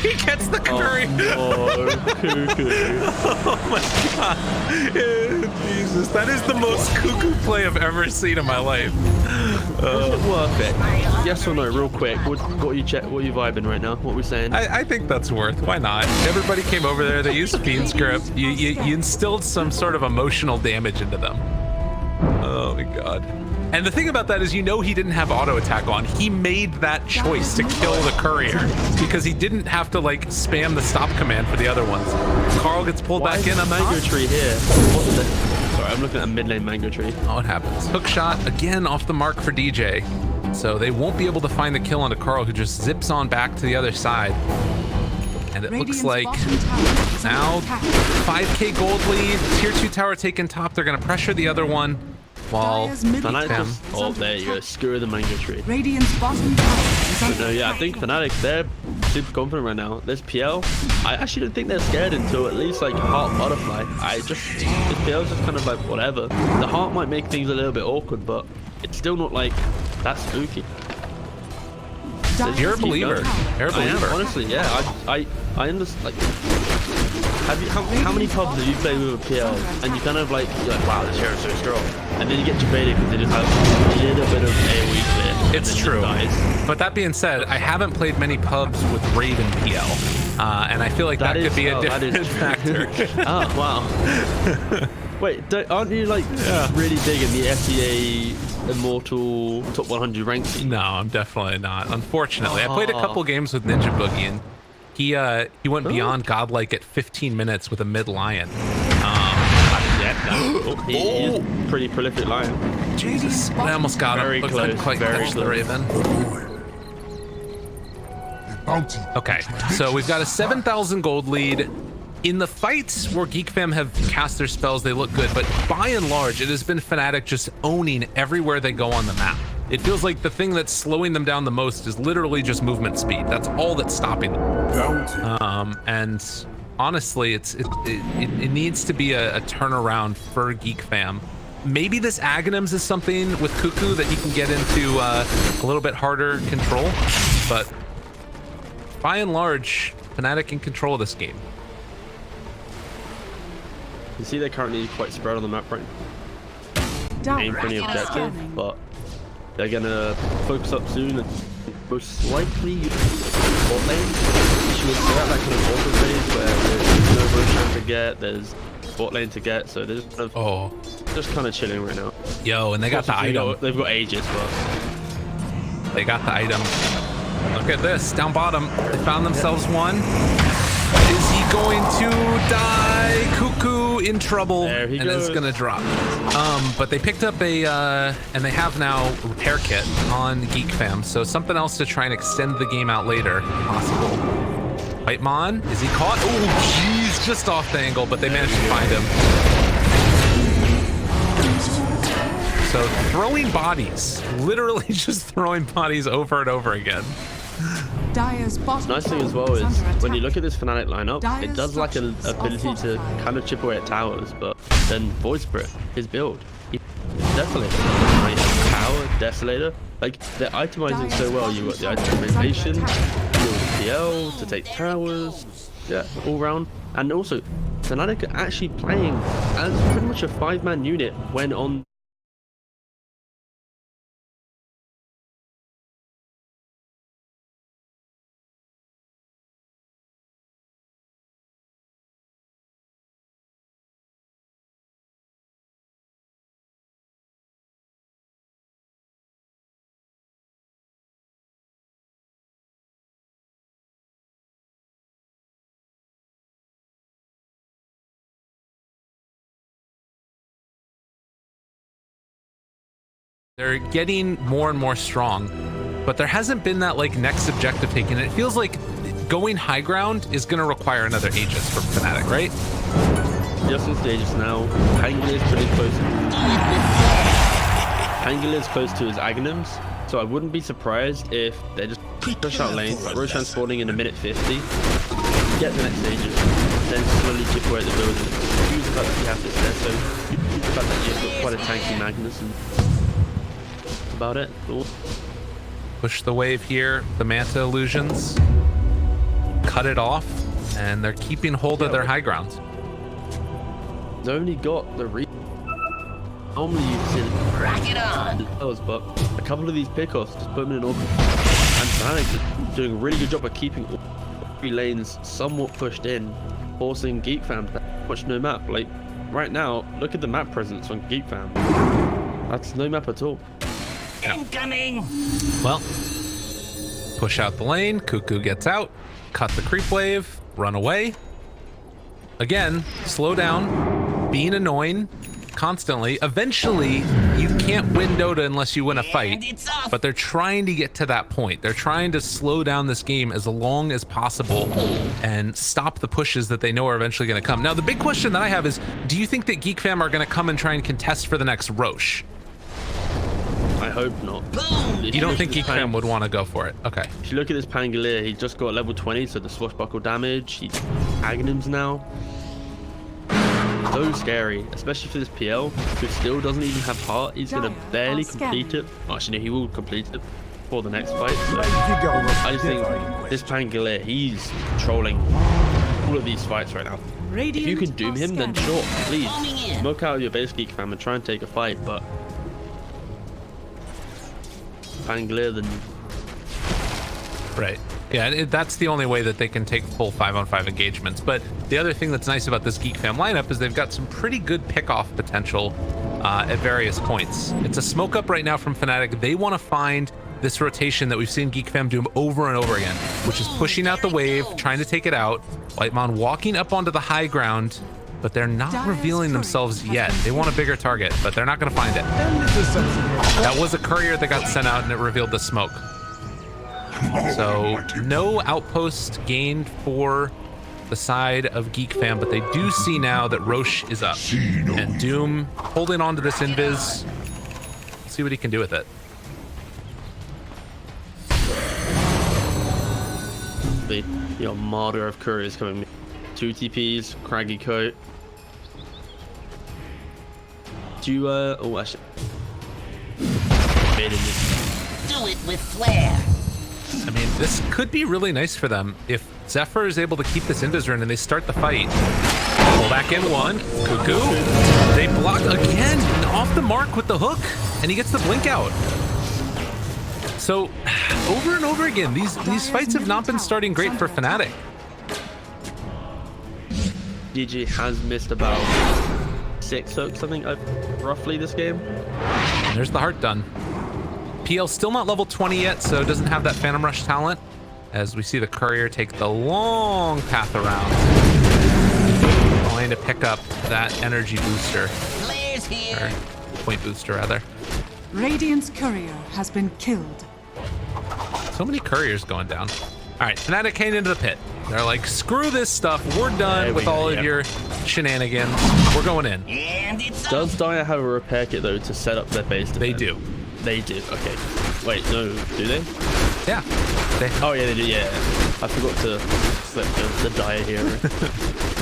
He gets the curry. Oh, cuckoo. Oh my god. Jesus, that is the most cuckoo play I've ever seen in my life. Is it worth it? Yes or no, real quick. What are you vibing right now? What are we saying? I think that's worth. Why not? Everybody came over there. They used Fiend Script. You instilled some sort of emotional damage into them. Oh my god. And the thing about that is, he didn't have auto attack on. He made that choice to kill the courier because he didn't have to like spam the stop command for the other ones. Carl gets pulled back in. A mango tree here. What's this? Sorry, I'm looking at a mid lane mango tree. Oh, it happens. Hook shot again off the mark for DJ. So they won't be able to find the kill onto Carl, who just zips on back to the other side. And it looks like now 5k gold lead, tier 2 tower taken top. They're going to pressure the other one. While Fnatic oh, there you go, screw the mango tree. Radiant's bottom tower is under No, yeah, I think Fnatic, they're super confident right now. This PL, I actually don't think they're scared until at least like Heart Butterfly. This PL's just kind of like whatever. The Heart might make things a little bit awkward, but it's still not like that spooky. You're a believer. You're a believer. I am, honestly, yeah. I understand. Like, how many pubs have you played with a PL and you kind of like, you're like, wow, this hero's so strong, and then you get debated because they just have a little bit of AoE clear. It's true. But that being said, I haven't played many pubs with Raven PL, and I feel like that could be a different factor. Oh wow. Wait, aren't you like really big in the FCA Immortal top 100 rank scene? No, I'm definitely not. Unfortunately, I played a couple games with Ninja Boogie, and he went beyond godlike at 15 minutes with a mid lion. He is pretty prolific lion. Jesus, I almost got him. Very close. Couldn't quite catch the Raven. Okay, so we've got a 7,000 gold lead. In the fights where Geek Fam have cast their spells, they look good, but by and large, it has been Fnatic just owning everywhere they go on the map. It feels like the thing that's slowing them down the most is literally just movement speed. That's all that's stopping them. And honestly, it needs to be a turnaround for Geek Fam. Maybe this Aghanims is something with Cuckoo that he can get into a little bit harder control, but by and large, Fnatic in control of this game. You see they're currently quite spread on the map right now. Ain't pretty objective, but they're gonna focus up soon and most likely bot lane. They're at that kind of auto phase where there's no Roshan to get, there's bot lane to get, so they're just kind of chilling right now. Yo, and they got the item. They've got Aegis, but they got the item. Look at this, down bottom. They found themselves one. Is he going to die? Cuckoo in trouble and is gonna drop. But they picked up and they have now repair kit on Geek Fam, so something else to try and extend the game out later, possible. Whitemon, is he caught? Oh, jeez, just off the angle, but they managed to find him. So throwing bodies, literally just throwing bodies over and over again. Nice thing as well is when you look at this Fnatic lineup, it does lack an ability to kind of chip away at towers, but then Void Spirit, his build, he Desolator, Tower, Desolator, like they're itemizing so well. You've got the itemization, you got the PL to take towers, yeah, all round, and also Fnatic are actually playing as pretty much a 5-man unit when on. They're getting more and more strong, but there hasn't been that like next objective taken. It feels like going high ground is going to require another Aegis from Fnatic, right? Just in stages now. Pangol is pretty close. Pangol is close to his Aghanims, so I wouldn't be surprised if they just push out lanes, like Roshan spawning in a minute 50, get the next Aegis, then slowly chip away at the building. Use the fact that you have this there, so use the fact that you've got quite a tanky Magnus and about it. Cool. Push the wave here. The Manta illusions. Cut it off. And they're keeping hold of their high ground. They only got the normally you see rack it on. But a couple of these pickoffs just put them in an awkward. And Fnatic is doing a really good job of keeping all 3 lanes somewhat pushed in, forcing Geek Fam to much no map. Like right now, look at the map presence on Geek Fam. That's no map at all. Incoming. Well, push out the lane. Cuckoo gets out. Cut the creep wave. Run away. Again, slow down. Being annoying. Constantly. Eventually, you can't win Dota unless you win a fight, but they're trying to get to that point. They're trying to slow down this game as long as possible and stop the pushes that they know are eventually going to come. Now, the big question that I have is, do you think that Geek Fam are going to come and try and contest for the next Roche? I hope not. You don't think Geek Fam would want to go for it? Okay. If you look at this Pangolier, he just got level 20, so the swashbuckle damage. He's Aghanims now. So scary, especially for this PL, who still doesn't even have heart. He's gonna barely complete it. Actually, no, he will complete it for the next fight. So I just think this Pangolier, he's controlling all of these fights right now. If you can doom him, then sure, please smoke out of your base, Geek Fam, and try and take a fight. But Pangolier, then right. Yeah, that's the only way that they can take full 5-on-5 engagements. But the other thing that's nice about this Geek Fam lineup is they've got some pretty good pick-off potential at various points. It's a smoke up right now from Fnatic. They want to find this rotation that we've seen Geek Fam do over and over again, which is pushing out the wave, trying to take it out. Whitemon walking up onto the high ground, but they're not revealing themselves yet. They want a bigger target, but they're not going to find it. That was a courier that got sent out and it revealed the smoke. So no outpost gained for the side of Geek Fam, but they do see now that Roche is up and Doom holding on to this invis. Let's see what he can do with it. The armada of couriers coming. 2 TPs, craggy coat. Do you oh actually Do it with flair. I mean, this could be really nice for them if Zephyr is able to keep this invis run and they start the fight. Pull back in one. Cuckoo. They block again off the mark with the hook, and he gets the blink out. So over and over again, these fights have not been starting great for Fnatic. DG has missed about 6 hooks, I think, roughly this game. And there's the heart done. PL still not level 20 yet, so doesn't have that Phantom Rush talent, as we see the courier take the long path around, trying to pick up that energy booster. Flair's here. Or point booster, rather. Radiant's courier has been killed. So many couriers going down. All right, Fnatic came into the pit. They're like, screw this stuff. We're done with all of your shenanigans. We're going in. And it's Does Dire have a repair kit, though, to set up their base defense? They do. They do, okay. Wait, no, do they? Yeah. Oh, yeah, they do, yeah. I forgot to select the Dire hero.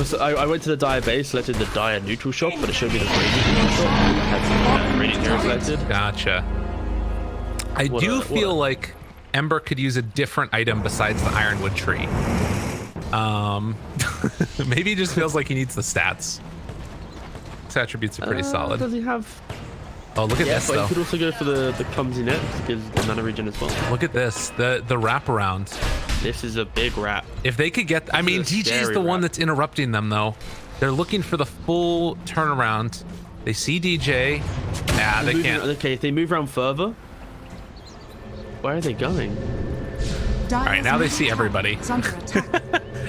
So I went to the Dire base, selected the Dire neutral shop, but it showed me the Radiant neutral shop. I had Radiant hero selected. Gotcha. I do feel like Ember could use a different item besides the Ironwood tree. Maybe he just feels like he needs the stats. His attributes are pretty solid. Does he have... Oh, look at this, but though. you could also go for the clumsy net, which gives the mana regen as well. Look at this, the wraparound. This is a big wrap. If they could get... I mean, DJ is the one that's interrupting them, though. They're looking for the full turnaround. They see DJ. Nah, they can't. Okay, if they move around further... Where are they going? All right, now they see everybody.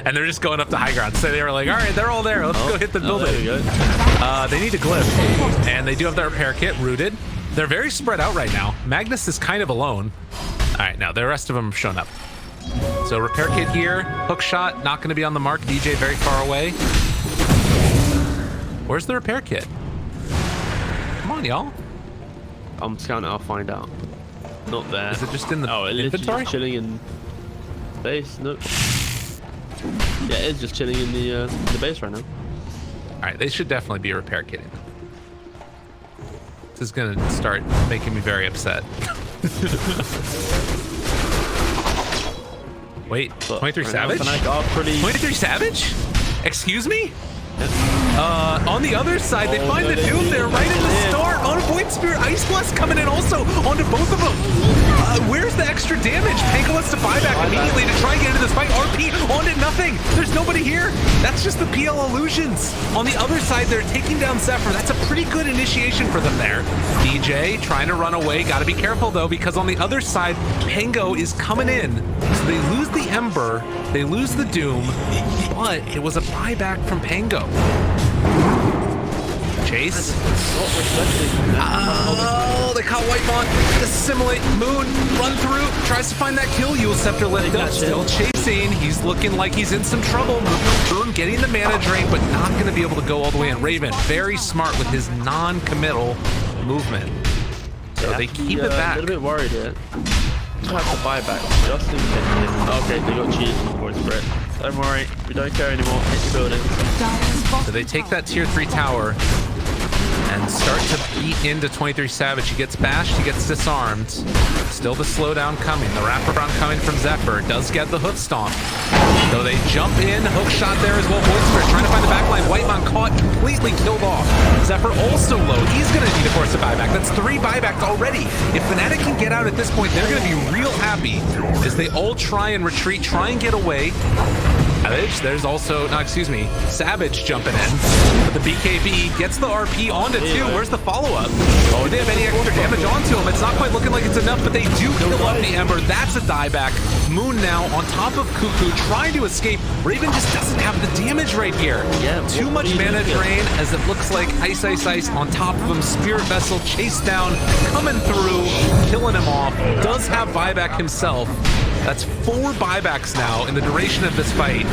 And they're just going up to high ground. So they were like, all right, they're all there. Let's go hit the building. There we go. They need a glyph. And they do have their repair kit rooted. They're very spread out right now. Magnus is kind of alone. All right, now the rest of them have shown up. So repair kit here. Hook shot, not going to be on the mark. DJ very far away. Where's the repair kit? Come on, y'all. I'm scouting. I'll find out. Not there. Is it just in the inventory? Just chilling in base. Nope. Yeah, it's just chilling in the base right now. All right, they should definitely be repair kitting. This is gonna start making me very upset. Wait, But 23 right now, Savage? Fnatic are pretty... 23 Savage? Excuse me? On the other side, they find no, the they Doom do. there right at the Yeah. start. On Void Spirit, Ice Blast coming in also onto both of them. Where's the extra damage? Pango wants to buy back immediately to try and get into this fight. RP onto nothing. There's nobody here. That's just the PL illusions. On the other side, they're taking down Zephyr. That's a pretty good initiation for them there. DJ trying to run away. Got to be careful though, because on the other side, Pango is coming in. So they lose the Ember, they lose the Doom, but it was a buyback from Pango. Chase. Oh, they caught Whitemon. Assimilate. Moon. Run through. Tries to find that kill. Yule Scepter let go. Still chasing. He's looking like he's in some trouble. Moon getting the mana drain, but not going to be able to go all the way in. Raven, very smart with his non-committal movement. So they keep it back. A little bit worried here. Try to buy back just in case. Okay, they got cheated from Void Spirit. Don't worry, we don't care anymore. Hit the building. So they take that tier 3 tower and start to beat into 23 Savage. He gets bashed, he gets disarmed. Still the slowdown coming. The wraparound coming from Zephyr. Does get the hoof stomp. So they jump in, hook shot there as well. Void Spirit trying to find the backline. Whitemon caught, completely killed off. Zephyr also low. He's going to need, of course, a buyback. That's 3 buybacks already. If Fnatic can get out at this point, they're going to be real happy as they all try and retreat, try and get away. Savage, there's also, no, excuse me, Savage jumping in. But the BKB gets the RP onto 2. Where's the follow-up? Oh, do they have any extra damage onto him? It's not quite looking like it's enough, but they do kill off the Ember. That's a dieback. Moon now on top of Cuckoo, trying to escape. Raven just doesn't have the damage right here. Yeah, Too much mana drain as it looks like Ice on top of him. Spirit Vessel chased down, coming through, killing him off. Does have buyback himself. That's 4 buybacks now in the duration of this fight.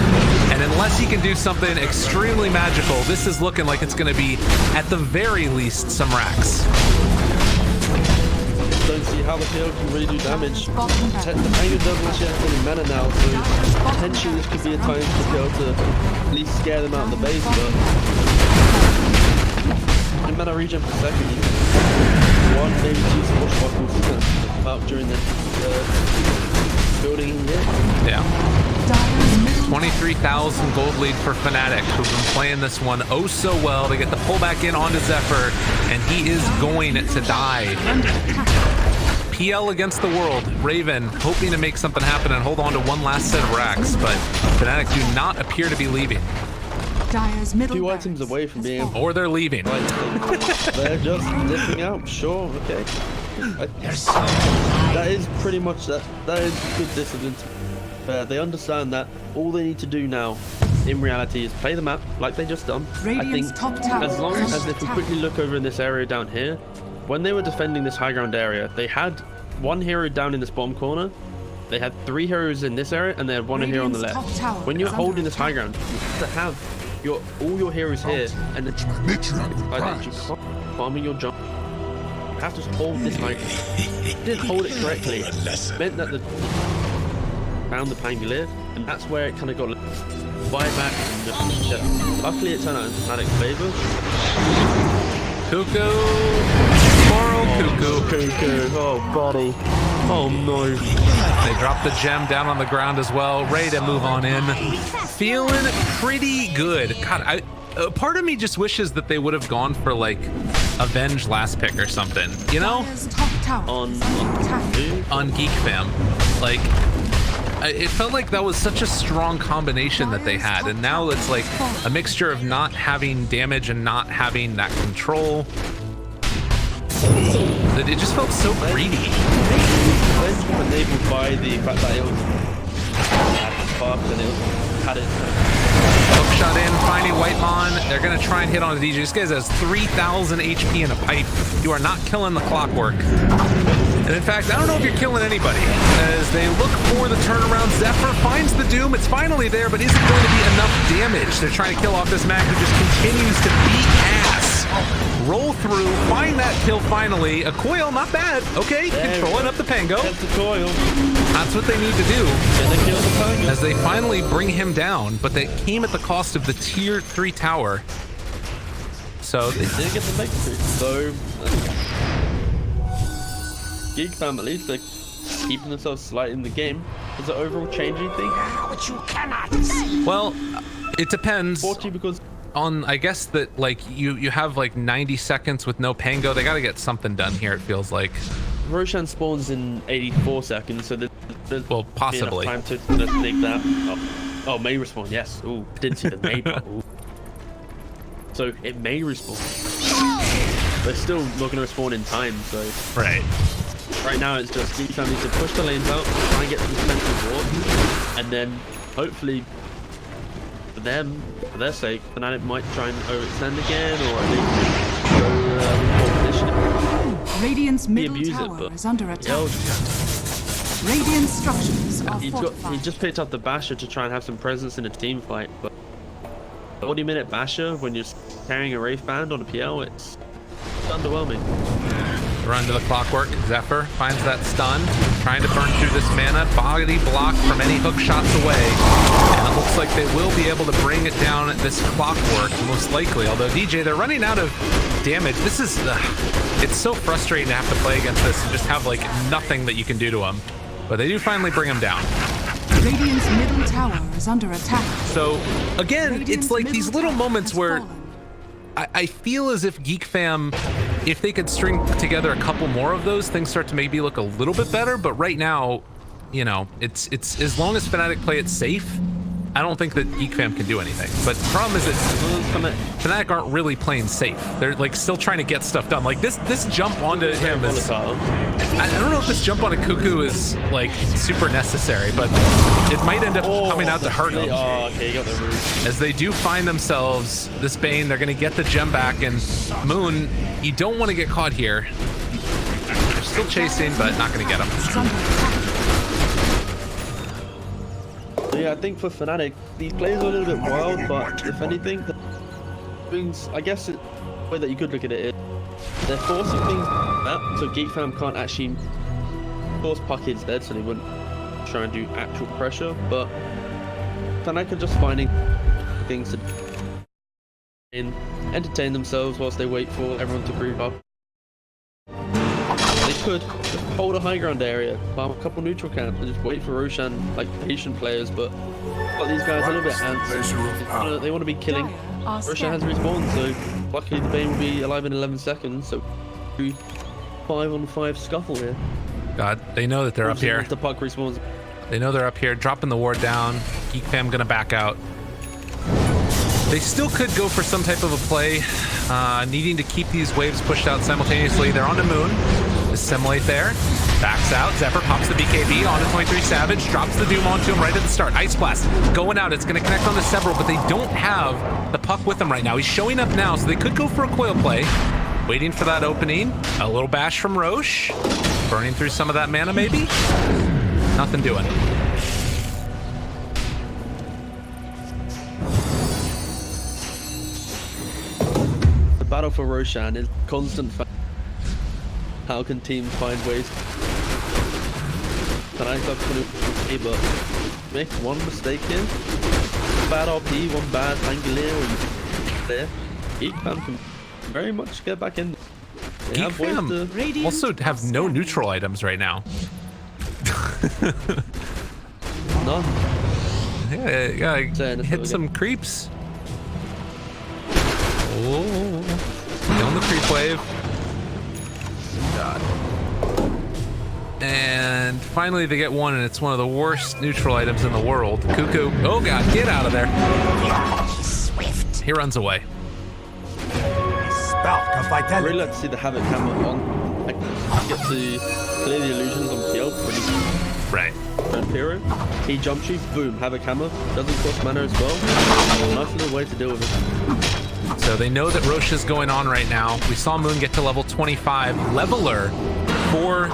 And unless he can do something extremely magical, this is looking like it's going to be, at the very least, some racks. Don't see how the PL can really do damage. The Pango doesn't actually have any mana now, so potentially this could be a time for the PL to at least scare them out of the base, but... in mana regen per second, you can 1, maybe 2 swashbuckles to come out during the building in here. Yeah. 23,000 gold lead for Fnatic, who've been playing this one oh so well. They get the pullback in onto Zephyr, and he is going to die. PL against the world. Raven hoping to make something happen and hold on to one last set of racks, but Fnatic do not appear to be leaving. Dire's middle 2 items away from being... Or they're leaving. They're just dipping out, sure, okay. That is pretty much that is good discipline. They understand that all they need to do now in reality is play the map like they just done. I think as long as if we quickly look over in this area down here, when they were defending this high ground area, they had 1 hero down in this bottom corner, they had 3 heroes in this area, and they had 1 hero on the left. When you're holding this high ground, you have to have all your heroes here, and you can't farming your jump. You have to hold this high ground. You didn't hold it correctly. It meant that the found the Pangolier, and that's where it kind of got buyback and just shut up. Luckily it turned out in Fnatic's favor. Cuckoo! Coral Cuckoo. Oh buddy. Oh no. They drop the gem down on the ground as well. Ready to move on in. Feeling pretty good. God, part of me just wishes that they would have gone for like Avenge last pick or something, you know? On Geek fam. Like, it felt like that was such a strong combination that they had, and now it's like a mixture of not having damage and not having that control. It just felt so greedy. Enabled by the fact that it was fucked and it had it. Hook shot in, finding Whitemon. They're gonna try and hit on the DJ. This guy has 3,000 HP in a pipe. You are not killing the clockwork. And in fact, I don't know if you're killing anybody. As they look for the turnaround, Zephyr finds the Doom. It's finally there, but isn't going to be enough damage. They're trying to kill off this Mac who just continues to beat ass. Roll through, find that kill finally. A coil, not bad. Okay, controlling up the Pango. That's the coil. That's what they need to do. And they kill the Pango. As they finally bring him down, but they came at the cost of the tier 3 tower. So they did get the victory. So Geek fam, at least they're keeping themselves slight in the game. Does it overall change anything? Which you cannot see. Well, it depends. 40 because On, I guess that like you have like 90 seconds with no Pango. They got to get something done here. It feels like. Roshan spawns in 84 seconds, so there's Well, possibly. enough time to take that. Oh, may respawn. Yes. Ooh, didn't see the may. But, ooh. So it may respawn. They're still not going to respawn in time. So Right. right now it's just Geek needs to push the lanes out, try and get some defensive ward, and then hopefully for them, for their sake, Fnatic might try and overextend again, or at least go more position. Radiant's middle abuse it, tower but- is under attack. Yeah, Radiant structures are he fortified. just picked up the Basher to try and have some presence in a team fight, but 40-minute Basher when you're carrying a Wraith Band on a PL, it's underwhelming. Run to the clockwork. Zephyr finds that stun, trying to burn through this mana. Body blocked from any hook shots away. And it looks like they will be able to bring it down at this clockwork, most likely. Although DJ, they're running out of damage. This is, it's so frustrating to have to play against this and just have like nothing that you can do to them. But they do finally bring him down. Radiant's middle tower is under attack. So again, Radiant's it's like middle these little tower moments has where fallen. I feel as if Geek Fam, if they could string together a couple more of those, things start to maybe look a little bit better. But right now, you know, it's as long as Fnatic play it safe, I don't think that Geek Fam can do anything. But the problem is that Fnatic aren't really playing safe. They're like still trying to get stuff done. Like this jump onto him is, I don't know if this jump on a Cuckoo is like super necessary, but it might end up coming out to hurt him. Oh, okay, you got the root. As they do find themselves this Bane, they're going to get the gem back, and Moon, you don't want to get caught here. They're still chasing, but not going to get him. It's under attack. So yeah, I think for Fnatic, these players are a little bit wild, but if anything, things, I guess the way that you could look at it is they're forcing things up, so Geek Fam can't actually force puck instead, so they wouldn't try and do actual pressure, but Fnatic are just finding things to entertain themselves whilst they wait for everyone to group up. They could just hold a high ground area, farm a couple neutral camps, and just wait for Roshan, like patient players, but these guys are a little bit antsy. They want to be killing. Dire are Roshan has scanning. respawned, so luckily the Bane will be alive in 11 seconds, so 5-on-5 scuffle here. God, they know that they're up here. Once the puck respawns. They know they're up here, dropping the ward down. Geek Fam going to back out. They still could go for some type of a play, needing to keep these waves pushed out simultaneously. They're on the Moon. Assimilate there. Backs out. Zephyr pops the BKB onto 23 Savage. Drops the Doom onto him right at the start. Ice Blast going out. It's going to connect on the several, but they don't have the puck with them right now. He's showing up now, so they could go for a coil play. Waiting for that opening. A little bash from Roche. Burning through some of that mana, maybe? Nothing doing. The battle for Roshan is constant. How can teams find ways? Fnatic are going to play, but make one mistake here. Bad RP, one bad Angelier, or you there. Geek Fam can very much get back in. They Geek have ways Fam to. also have no neutral items right now. None. Yeah, Saying gotta it's hit not some creeps. Oh, killing the creep wave. God. And finally they get one, and it's one of the worst neutral items in the world. Cuckoo. Oh God, get out of there. Swift. He runs away. Spark of I really vitality. like to see the Havoc hammer on. I get to play the illusions on PL when he's Right. hero. He jump shoots, boom, Havoc hammer. Doesn't cost mana as well. Nice little way to deal with it. So they know that Roche is going on right now. We saw Moon get to level 25. Leveler for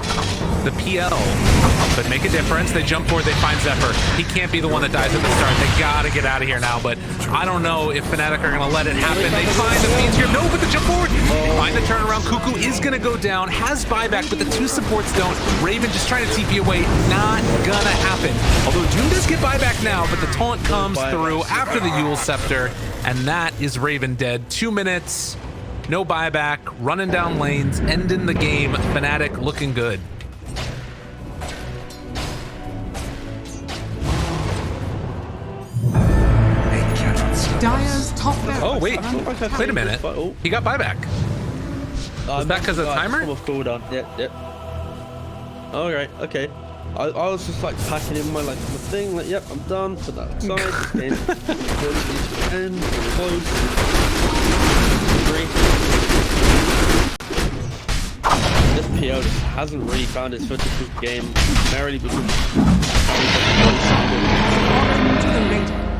the PL. But make a difference. They jump forward, they find Zephyr. He can't be the one that dies at the start. They gotta get out of here now, but I don't know if Fnatic are gonna let it happen. They find the Fiends here. No, but the jump forward. They find the turnaround. Cuckoo is gonna go down. Has buyback, but the two supports don't. Raven just trying to TP away. Not gonna happen. Although Doom does get buyback now, but the taunt comes through after the Yule Scepter, and that is Raven dead. 2 minutes. No buyback, running down lanes, ending the game. Fnatic looking good. Dire's top barracks. Oh wait, wait a minute. Oh. He got buyback. Was that because of timer? Off cooldown. Yep. Alright, okay. I was just like packing in my thing, like, yep, I'm done. Put that aside. End. Close. 3. This PO just hasn't really found its footing this game, primarily because.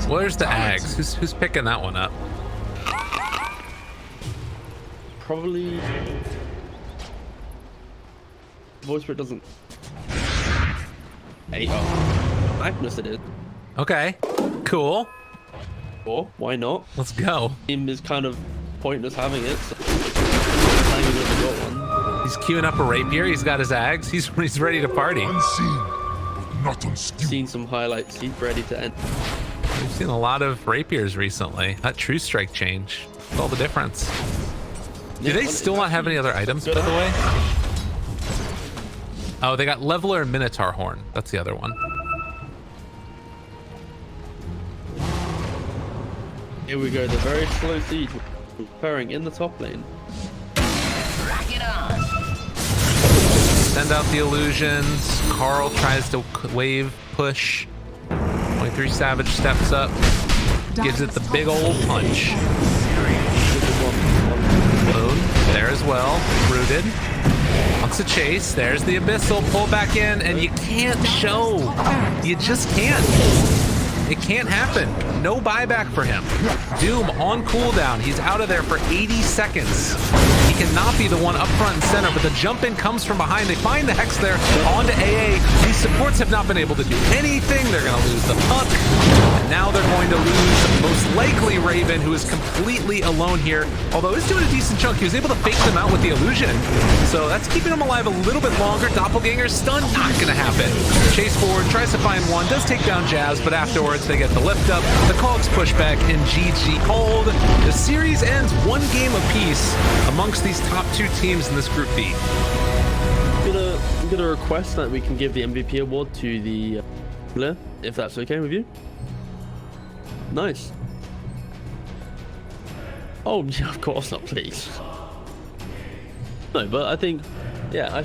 Where's the Ags? Who's picking that one up? Probably. Voice doesn't. Hey, oh, Magnus it is. Okay, cool. Or why not? Let's go. Team is kind of pointless having it. So. He's queuing up a rapier. He's got his Ags. He's ready to party. Unseen, not on skill. Seen some highlights. He's ready to end. We've seen a lot of rapiers recently. That true strike change. It's all the difference. Do they still not have any other items, by the way? Oh, they got Leveler and Minotaur Horn. That's the other one. Here we go, the very slow siege preparing in the top lane. Rock it on. Send out the illusions. Carl tries to wave push. 23 Savage steps up. Gives it the big old punch. Moon, there as well. Rooted. Wants to chase. There's the Abyssal. Pull back in, and you can't show. You just can't. It can't happen. No buyback for him. Doom on cooldown. He's out of there for 80 seconds. He cannot be the one up front and center, but the jump in comes from behind. They find the Hex there onto AA. These supports have not been able to do anything. They're going to lose the puck. And now they're going to lose most likely Raven, who is completely alone here. Although he's doing a decent chunk. He was able to fake them out with the illusion. So that's keeping him alive a little bit longer. Doppelganger stun, not going to happen. Chase forward, tries to find one, does take down Jazz, but afterwards they get the lift up. The Cogs push back, and GG cold. The series ends one game apiece amongst these top two teams in this Group B. I'm gonna request that we can give the MVP award to the player, if that's okay with you. Nice. Oh yeah, of course not, please. No, but I think, yeah, I